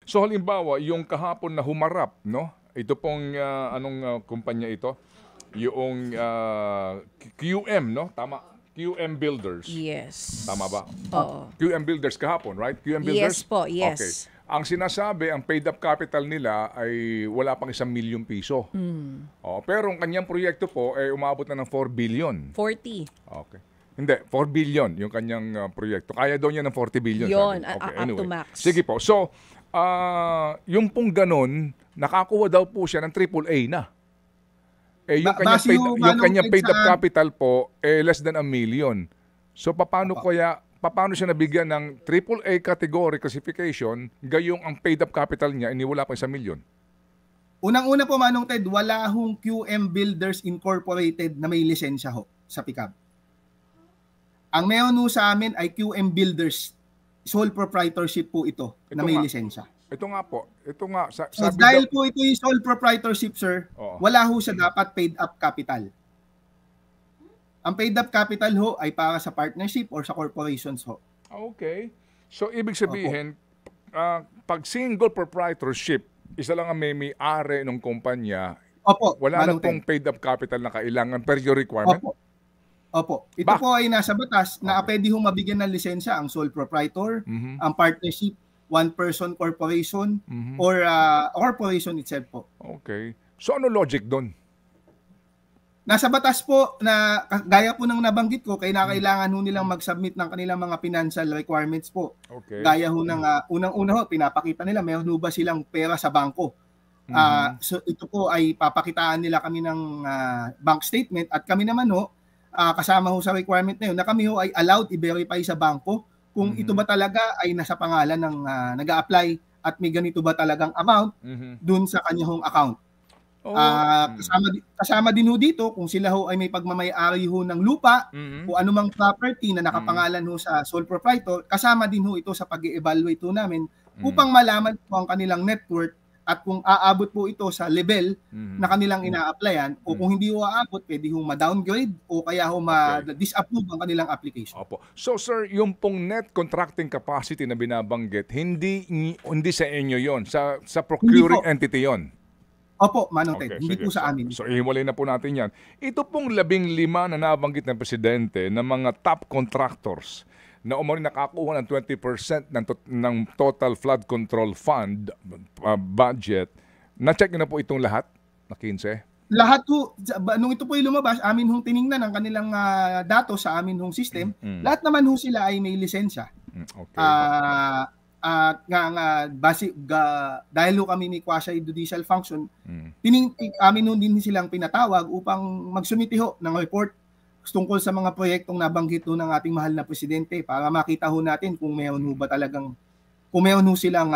So halimbawa, yung kahapon na humarap, no? Ito pong anong kumpanya ito? Yung QM, no? Tama. QM Builders. Yes. Tama ba? Oo. QM Builders kahapon, right? QM Yes Builders? po, Okay. yes. Ang sinasabi, ang paid up capital nila ay wala pang 1,000,000 piso. Pero ang kanyang proyekto po ay umabot na ng 4 billion. 40. Okay. Hindi, 4 billion yung kanyang proyekto. Kaya daw niya ng 40 billion. Yun, Okay, up to max. Sige po. So, yung pong ganun, nakakuha daw po siya ng AAA na. Eh, yung kanyang paid up capital po, less than 1,000,000. So, paano siya nabigyan ng AAA category classification, gayong ang paid up capital niya, iniwala pa 1,000,000? Unang-una po, Manong Ted, wala hong QM Builders Incorporated na may lisensya ho sa PICAB. Ang meron ho sa amin ay QM Builders, sole proprietorship po ito na may lisensya. Ito nga po. Dahil po ito yung sole proprietorship, sir, wala ho siya dapat paid up capital. Ang paid up capital ho ay para sa partnership or sa corporations ho. Okay. So, ibig sabihin, pag single proprietorship, isa lang ang may-ari ng kumpanya, wala na pong paid up capital na kailangan per your requirement? Opo. Ito po ay nasa batas na pwede hong mabigyan ng lisensya ang sole proprietor, ang partnership, one-person corporation, or corporation itself po. Okay. So ano logic doon? Nasa batas po na gaya po ng nabanggit ko, kailangan ho nilang mag-submit ng kanilang mga financial requirements po. Okay. Gaya ho ng unang-una ho, pinapakita nila meron ho ba silang pera sa bangko. So ito po ay papakitaan nila kami ng bank statement at kami naman ho, kasama ho sa requirement na yun, na kami ho ay allowed i-verify sa bangko kung ito ba talaga ay nasa pangalan ng nag-a-apply at may ganito ba talagang amount dun sa kanyang account. Kasama din ho dito kung sila ho ay may pagmamay-ari ho ng lupa o anumang property na nakapangalan ho sa sole proprietor, kasama din ho ito sa pag-i-evaluate ho namin upang malaman po ang kanilang net worth at kung aabot po ito sa level na kanilang ina-applyan o kung hindi ho aabot, pwede ho ma-downgrade o kaya ho ma-disapprove ang kanilang application. Opo. So sir, yung pong net contracting capacity na binabanggit, hindi sa inyo yon, sa procuring entity yon. Opo, Manong Ted, hindi po sa amin. So ihiwalay na po natin yan. Ito pong 15 na nabanggit ng Presidente ng mga top contractors na umani nakakuha ng 20% ng total flood control fund budget. Na-check na po itong lahat na 15? Lahat po, nung ito po yung lumabas, amin hong tiningnan ang kanilang datos sa amin hong system. Lahat naman ho sila ay may lisensya. Okay. Dahil ho kami may quasi-judicial function, amin ho din silang pinatawag upang magsumiti ho ng report tungkol sa mga proyektong nabanggit ho ng ating mahal na Presidente para makita ho natin kung meron ho ba talagang, kung meron ho silang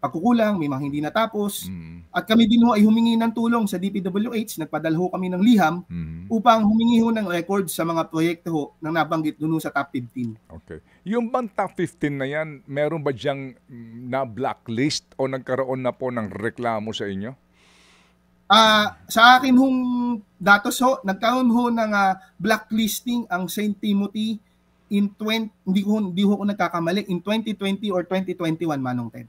pagkukulang, may mga hindi natapos. At kami din ho ay humingi ng tulong sa DPWH, nagpadala ho kami ng liham upang humingi ho ng records sa mga proyekto ho na nabanggit doon sa top 15. Okay. Yung bang top 15 na yan, meron ba diyang na-blacklist o nagkaroon na po ng reklamo sa inyo? Sa akin hong datos ho, nagkaroon ho ng blacklisting ang St. Timothy in hindi ho ako nagkakamali, in 2020 or 2021, Manong Ted.